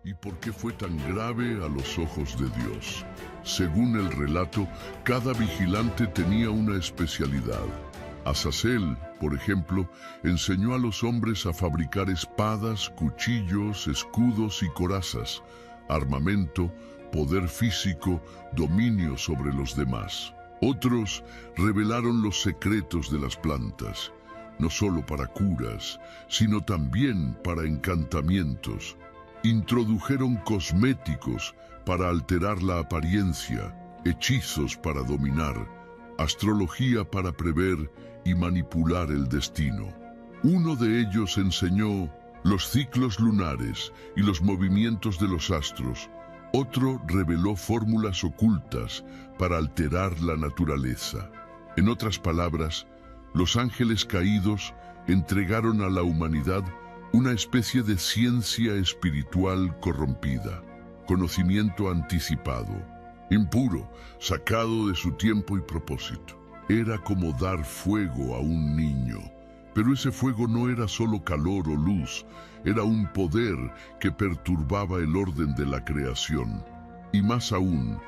¿Y por qué fue tan grave a los ojos de Dios? Según el relato, cada vigilante tenía una especialidad. Azazel, por ejemplo, enseñó a los hombres a fabricar espadas, cuchillos, escudos y corazas, armamento, poder físico, dominio sobre los demás. Otros revelaron los secretos de las plantas, no solo para curas, sino también para encantamientos. Introdujeron cosméticos para alterar la apariencia, hechizos para dominar, astrología para prever y manipular el destino. Uno de ellos enseñó los ciclos lunares y los movimientos de los astros. Otro reveló fórmulas ocultas para alterar la naturaleza. En otras palabras, los ángeles caídos entregaron a la humanidad una especie de ciencia espiritual corrompida, conocimiento anticipado, impuro, sacado de su tiempo y propósito. Era como dar fuego a un niño, pero ese fuego no era solo calor o luz, era un poder que perturbaba el orden de la creación. Y más aún,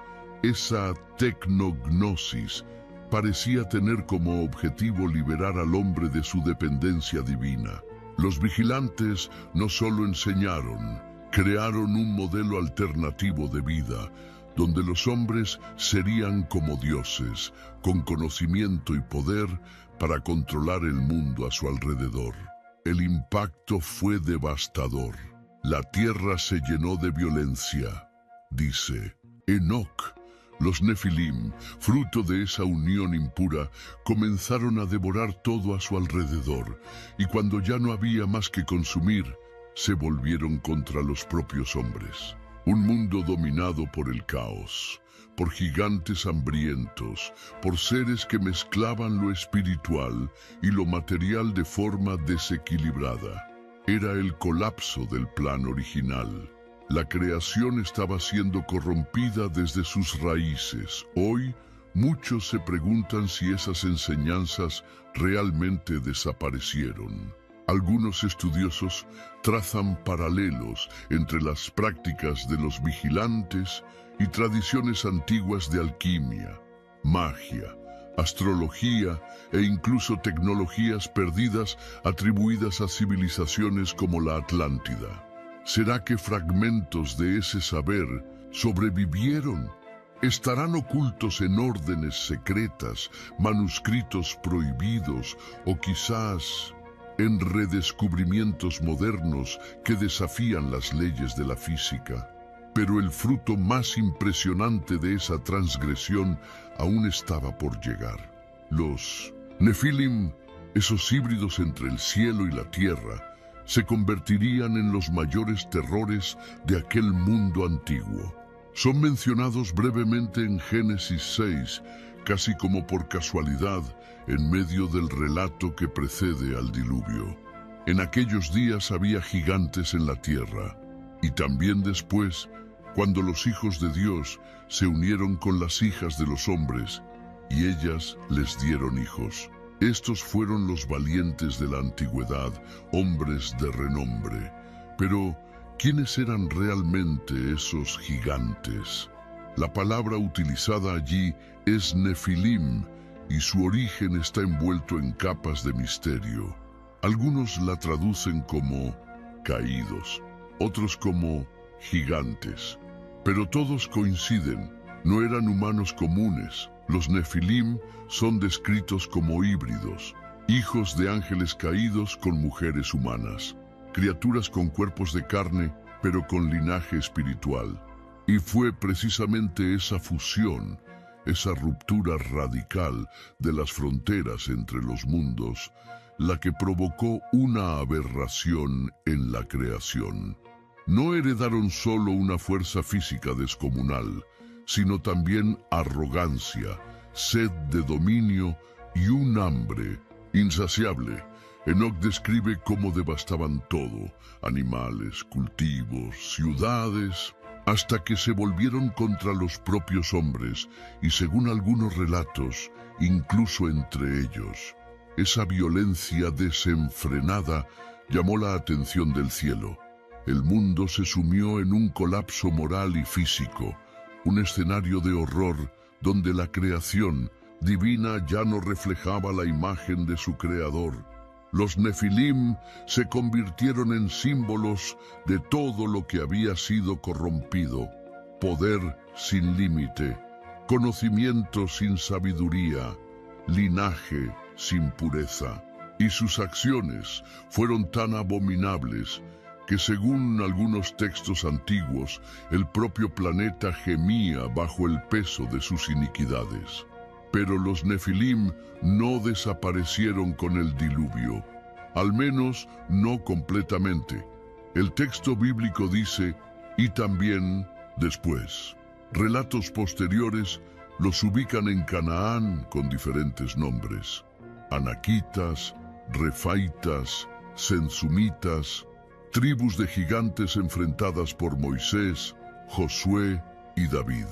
esa tecnognosis parecía tener como objetivo liberar al hombre de su dependencia divina. Los vigilantes no solo enseñaron, crearon un modelo alternativo de vida, donde los hombres serían como dioses, con conocimiento y poder para controlar el mundo a su alrededor. El impacto fue devastador. La tierra se llenó de violencia. Dice Enoc, los Nefilim, fruto de esa unión impura, comenzaron a devorar todo a su alrededor, y cuando ya no había más que consumir, se volvieron contra los propios hombres. Un mundo dominado por el caos, por gigantes hambrientos, por seres que mezclaban lo espiritual y lo material de forma desequilibrada. Era el colapso del plan original. La creación estaba siendo corrompida desde sus raíces. Hoy, muchos se preguntan si esas enseñanzas realmente desaparecieron. Algunos estudiosos trazan paralelos entre las prácticas de los vigilantes y tradiciones antiguas de alquimia, magia, astrología e incluso tecnologías perdidas atribuidas a civilizaciones como la Atlántida. ¿Será que fragmentos de ese saber sobrevivieron? ¿Estarán ocultos en órdenes secretas, manuscritos prohibidos o quizás en redescubrimientos modernos que desafían las leyes de la física? Pero el fruto más impresionante de esa transgresión aún estaba por llegar. Los Nefilim, esos híbridos entre el cielo y la tierra, se convertirían en los mayores terrores de aquel mundo antiguo. Son mencionados brevemente en Génesis 6, casi como por casualidad, en medio del relato que precede al diluvio. En aquellos días había gigantes en la tierra, y también después, cuando los hijos de Dios se unieron con las hijas de los hombres, y ellas les dieron hijos. Estos fueron los valientes de la antigüedad, hombres de renombre. Pero, ¿quiénes eran realmente esos gigantes? La palabra utilizada allí es Nefilim, y su origen está envuelto en capas de misterio. Algunos la traducen como caídos, otros como gigantes. Pero todos coinciden, no eran humanos comunes. Los Nefilim son descritos como híbridos, hijos de ángeles caídos con mujeres humanas, criaturas con cuerpos de carne, pero con linaje espiritual. Y fue precisamente esa fusión, esa ruptura radical de las fronteras entre los mundos, la que provocó una aberración en la creación. No heredaron solo una fuerza física descomunal, sino también arrogancia, sed de dominio y un hambre insaciable. Enoc describe cómo devastaban todo, animales, cultivos, ciudades, hasta que se volvieron contra los propios hombres y, según algunos relatos, incluso entre ellos. Esa violencia desenfrenada llamó la atención del cielo. El mundo se sumió en un colapso moral y físico, un escenario de horror donde la creación divina ya no reflejaba la imagen de su creador. Los Nefilim se convirtieron en símbolos de todo lo que había sido corrompido: poder sin límite, conocimiento sin sabiduría, linaje sin pureza. Y sus acciones fueron tan abominables que, según algunos textos antiguos, el propio planeta gemía bajo el peso de sus iniquidades. Pero los Nefilim no desaparecieron con el diluvio, al menos no completamente. El texto bíblico dice: y también después. Relatos posteriores los ubican en Canaán con diferentes nombres: anaquitas, refaitas, sensumitas, tribus de gigantes enfrentadas por Moisés, Josué y David.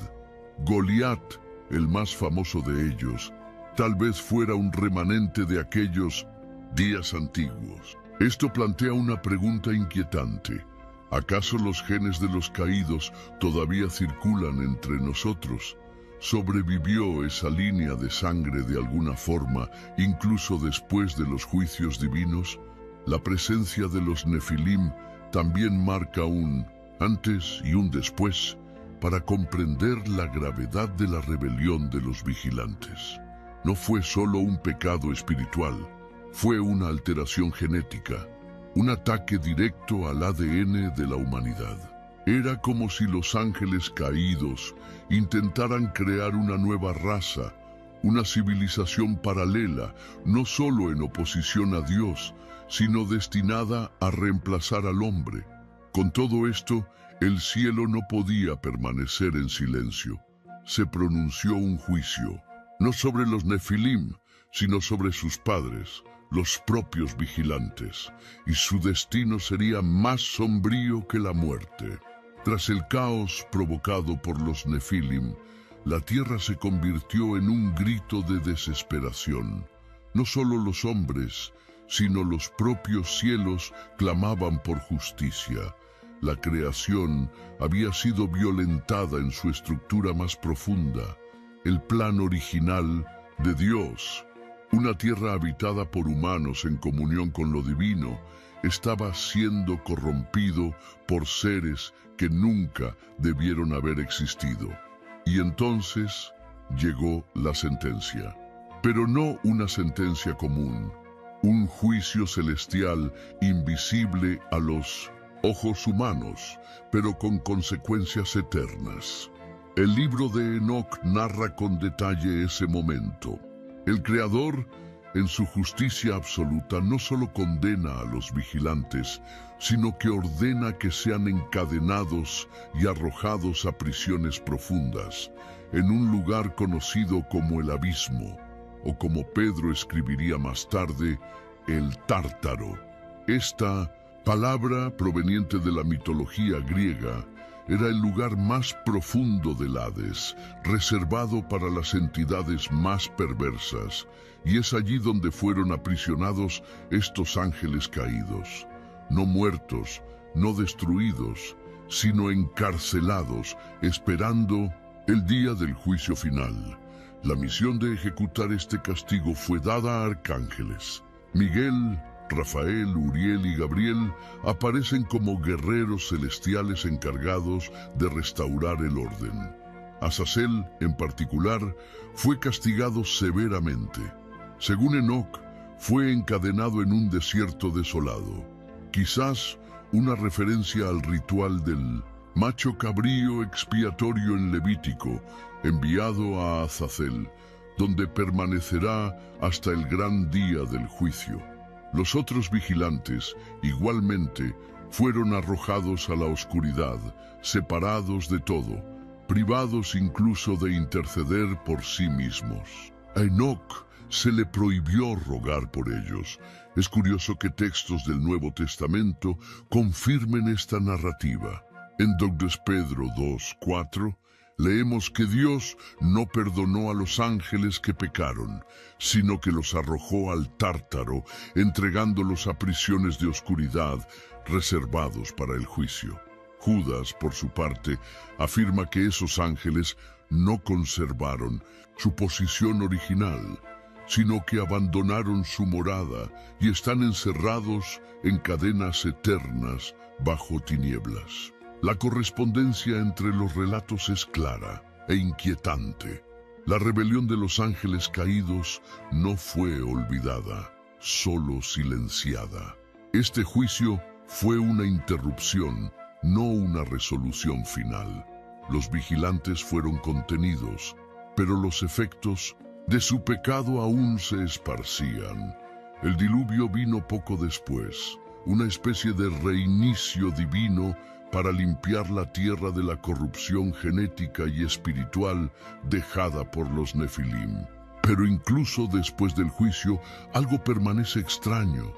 Goliat, el más famoso de ellos, tal vez fuera un remanente de aquellos días antiguos. Esto plantea una pregunta inquietante. ¿Acaso los genes de los caídos todavía circulan entre nosotros? ¿Sobrevivió esa línea de sangre de alguna forma, incluso después de los juicios divinos? La presencia de los Nefilim también marca un antes y un después para comprender la gravedad de la rebelión de los vigilantes. No fue solo un pecado espiritual, fue una alteración genética, un ataque directo al ADN de la humanidad. Era como si los ángeles caídos intentaran crear una nueva raza, una civilización paralela, no solo en oposición a Dios, sino destinada a reemplazar al hombre. Con todo esto, el cielo no podía permanecer en silencio. Se pronunció un juicio, no sobre los Nefilim, sino sobre sus padres, los propios vigilantes, y su destino sería más sombrío que la muerte. Tras el caos provocado por los Nefilim, la tierra se convirtió en un grito de desesperación. No solo los hombres, sino los propios cielos clamaban por justicia. La creación había sido violentada en su estructura más profunda. El plan original de Dios, una tierra habitada por humanos en comunión con lo divino, estaba siendo corrompido por seres que nunca debieron haber existido. Y entonces llegó la sentencia. Pero no una sentencia común, un juicio celestial invisible a los ojos humanos, pero con consecuencias eternas. El libro de Enoc narra con detalle ese momento. El Creador, en su justicia absoluta, no solo condena a los vigilantes, sino que ordena que sean encadenados y arrojados a prisiones profundas, en un lugar conocido como el abismo, o como Pedro escribiría más tarde, el Tártaro. Esta palabra, proveniente de la mitología griega, era el lugar más profundo del Hades, reservado para las entidades más perversas, y es allí donde fueron aprisionados estos ángeles caídos, no muertos, no destruidos, sino encarcelados, esperando el día del juicio final. La misión de ejecutar este castigo fue dada a arcángeles. Miguel, Rafael, Uriel y Gabriel aparecen como guerreros celestiales encargados de restaurar el orden. Azazel, en particular, fue castigado severamente. Según Enoc, fue encadenado en un desierto desolado. Quizás una referencia al ritual del macho cabrío expiatorio en Levítico, enviado a Azazel, donde permanecerá hasta el gran día del juicio. Los otros vigilantes, igualmente, fueron arrojados a la oscuridad, separados de todo, privados incluso de interceder por sí mismos. A Enoc se le prohibió rogar por ellos. Es curioso que textos del Nuevo Testamento confirmen esta narrativa. En 2 Pedro 2:4 leemos que Dios no perdonó a los ángeles que pecaron, sino que los arrojó al Tártaro, entregándolos a prisiones de oscuridad, reservados para el juicio. Judas, por su parte, afirma que esos ángeles no conservaron su posición original, sino que abandonaron su morada y están encerrados en cadenas eternas bajo tinieblas. La correspondencia entre los relatos es clara e inquietante. La rebelión de los ángeles caídos no fue olvidada, solo silenciada. Este juicio fue una interrupción, no una resolución final. Los vigilantes fueron contenidos, pero los efectos de su pecado aún se esparcían. El diluvio vino poco después, una especie de reinicio divino para limpiar la tierra de la corrupción genética y espiritual dejada por los Nefilim. Pero incluso después del juicio, algo permanece extraño.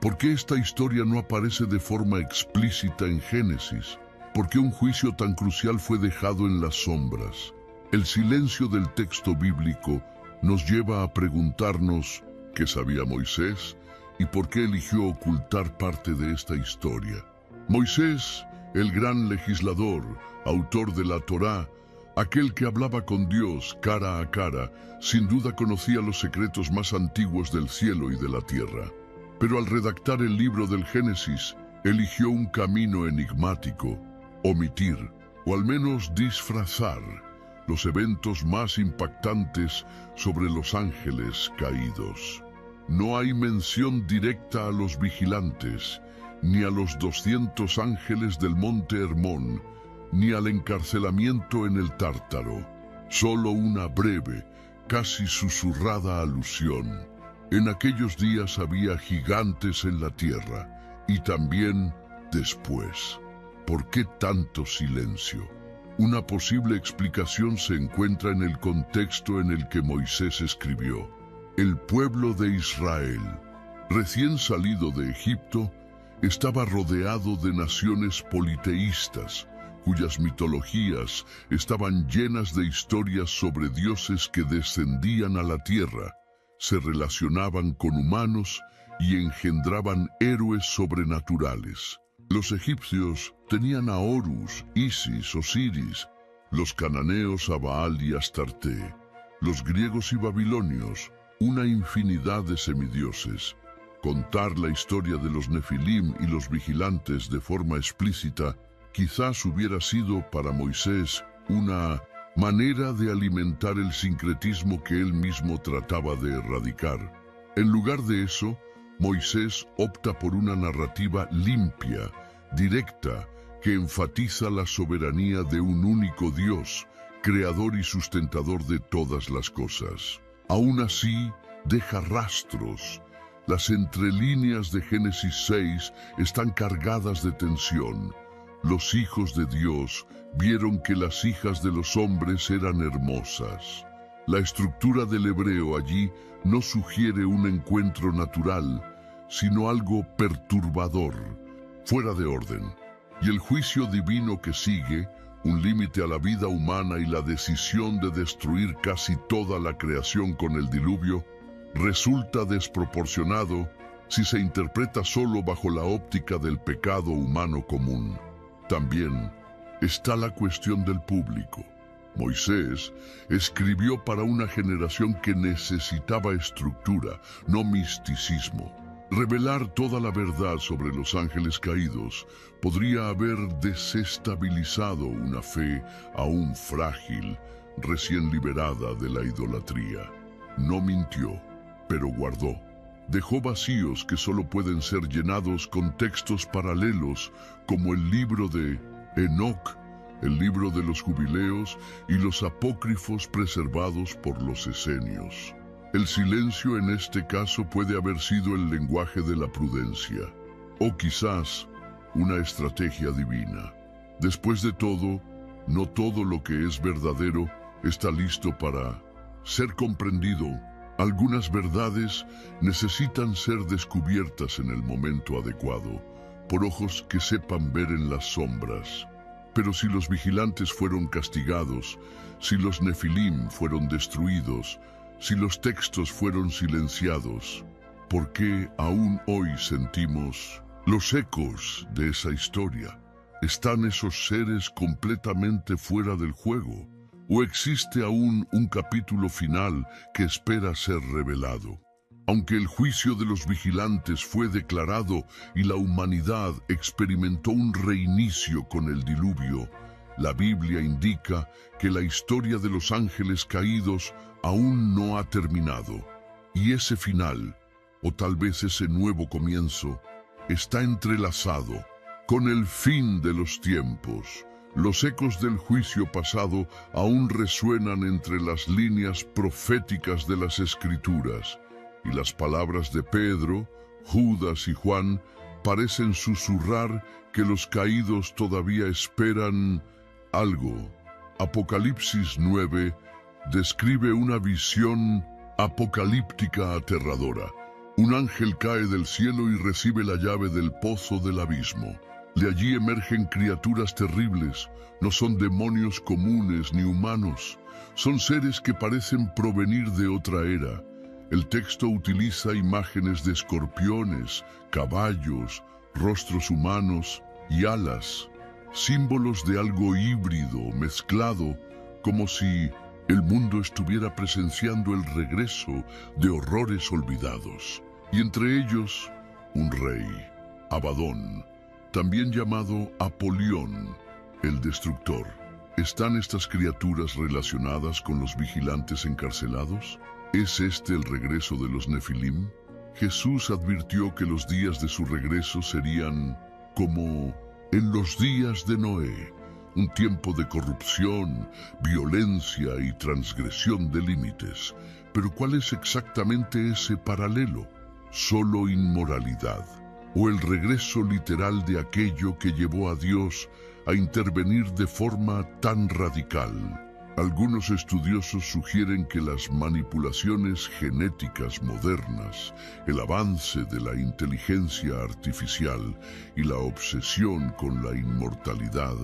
¿Por qué esta historia no aparece de forma explícita en Génesis? ¿Por qué un juicio tan crucial fue dejado en las sombras? El silencio del texto bíblico nos lleva a preguntarnos qué sabía Moisés y por qué eligió ocultar parte de esta historia. Moisés, el gran legislador, autor de la Torá, aquel que hablaba con Dios cara a cara, sin duda conocía los secretos más antiguos del cielo y de la tierra. Pero al redactar el libro del Génesis, eligió un camino enigmático: omitir, o al menos disfrazar, los eventos más impactantes sobre los ángeles caídos. No hay mención directa a los vigilantes, ni a los 200 ángeles del monte Hermón, ni al encarcelamiento en el Tártaro. Solo una breve, casi susurrada alusión. En aquellos días había gigantes en la tierra, y también después. ¿Por qué tanto silencio? Una posible explicación se encuentra en el contexto en el que Moisés escribió. El pueblo de Israel, recién salido de Egipto, estaba rodeado de naciones politeístas, cuyas mitologías estaban llenas de historias sobre dioses que descendían a la tierra, se relacionaban con humanos y engendraban héroes sobrenaturales. Los egipcios tenían a Horus, Isis, Osiris, los cananeos a Baal y Astarte, los griegos y babilonios, una infinidad de semidioses. Contar la historia de los Nefilim y los vigilantes de forma explícita quizás hubiera sido para Moisés una manera de alimentar el sincretismo que él mismo trataba de erradicar. En lugar de eso, Moisés opta por una narrativa limpia, directa, que enfatiza la soberanía de un único Dios, creador y sustentador de todas las cosas. Aún así, deja rastros. Las entrelíneas de Génesis 6 están cargadas de tensión. Los hijos de Dios vieron que las hijas de los hombres eran hermosas. La estructura del hebreo allí no sugiere un encuentro natural, sino algo perturbador, fuera de orden. Y el juicio divino que sigue, un límite a la vida humana y la decisión de destruir casi toda la creación con el diluvio, resulta desproporcionado si se interpreta solo bajo la óptica del pecado humano común. También está la cuestión del público. Moisés escribió para una generación que necesitaba estructura, no misticismo. Revelar toda la verdad sobre los ángeles caídos podría haber desestabilizado una fe aún frágil, recién liberada de la idolatría. No mintió, pero guardó. Dejó vacíos que solo pueden ser llenados con textos paralelos como el libro de Enoc, el libro de los jubileos y los apócrifos preservados por los esenios. El silencio en este caso puede haber sido el lenguaje de la prudencia, o quizás una estrategia divina. Después de todo, no todo lo que es verdadero está listo para ser comprendido. Algunas verdades necesitan ser descubiertas en el momento adecuado, por ojos que sepan ver en las sombras. Pero si los vigilantes fueron castigados, si los Nefilim fueron destruidos, si los textos fueron silenciados, ¿por qué aún hoy sentimos Los ecos de esa historia. ¿Están esos seres completamente fuera del juego? ¿O existe aún un capítulo final que espera ser revelado? Aunque el juicio de los vigilantes fue declarado y la humanidad experimentó un reinicio con el diluvio, la Biblia indica que la historia de los ángeles caídos aún no ha terminado. Y ese final, o tal vez ese nuevo comienzo, está entrelazado con el fin de los tiempos. Los ecos del juicio pasado aún resuenan entre las líneas proféticas de las Escrituras, y las palabras de Pedro, Judas y Juan parecen susurrar que los caídos todavía esperan algo. Apocalipsis 9 describe una visión apocalíptica aterradora. Un ángel cae del cielo y recibe la llave del pozo del abismo. De allí emergen criaturas terribles. No son demonios comunes ni humanos. Son seres que parecen provenir de otra era. El texto utiliza imágenes de escorpiones, caballos, rostros humanos y alas, símbolos de algo híbrido, mezclado, como si el mundo estuviera presenciando el regreso de horrores olvidados. Y entre ellos, un rey, Abadón, también llamado Apolión, el destructor. ¿Están estas criaturas relacionadas con los vigilantes encarcelados? ¿Es este el regreso de los Nefilim? Jesús advirtió que los días de su regreso serían como en los días de Noé, un tiempo de corrupción, violencia y transgresión de límites. Pero ¿cuál es exactamente ese paralelo? ¿Solo inmoralidad? ¿O el regreso literal de aquello que llevó a Dios a intervenir de forma tan radical? Algunos estudiosos sugieren que las manipulaciones genéticas modernas, el avance de la inteligencia artificial y la obsesión con la inmortalidad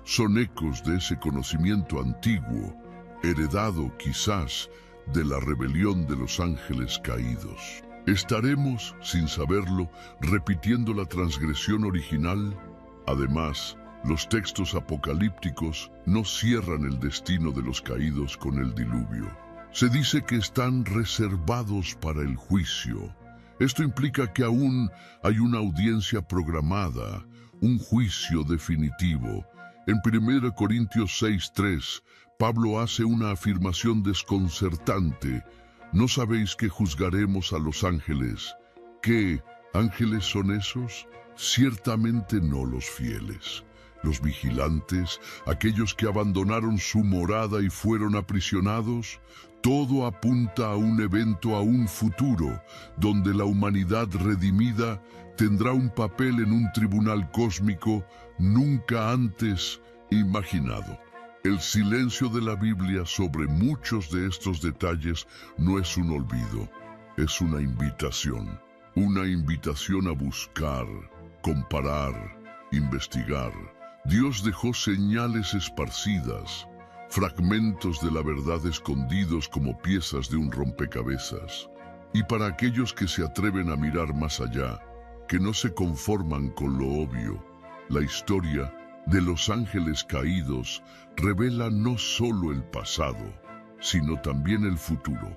son ecos de ese conocimiento antiguo, heredado quizás de la rebelión de los ángeles caídos. ¿Estaremos, sin saberlo, repitiendo la transgresión original? Además, los textos apocalípticos no cierran el destino de los caídos con el diluvio. Se dice que están reservados para el juicio. Esto implica que aún hay una audiencia programada, un juicio definitivo. En 1 Corintios 6:3, Pablo hace una afirmación desconcertante. ¿No sabéis que juzgaremos a los ángeles? ¿Qué ángeles son esos? Ciertamente no los fieles. Los vigilantes, aquellos que abandonaron su morada y fueron aprisionados, todo apunta a un evento aún futuro, donde la humanidad redimida tendrá un papel en un tribunal cósmico nunca antes imaginado. El silencio de la Biblia sobre muchos de estos detalles no es un olvido, es una invitación a buscar, comparar, investigar. Dios dejó señales esparcidas, fragmentos de la verdad escondidos como piezas de un rompecabezas. Y para aquellos que se atreven a mirar más allá, que no se conforman con lo obvio, la historia de los ángeles caídos revela no solo el pasado, sino también el futuro.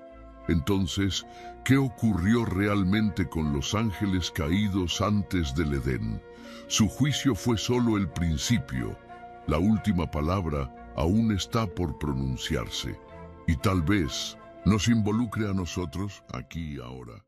Entonces, ¿qué ocurrió realmente con los ángeles caídos antes del Edén? Su juicio fue solo el principio. La última palabra aún está por pronunciarse. Y tal vez nos involucre a nosotros aquí y ahora.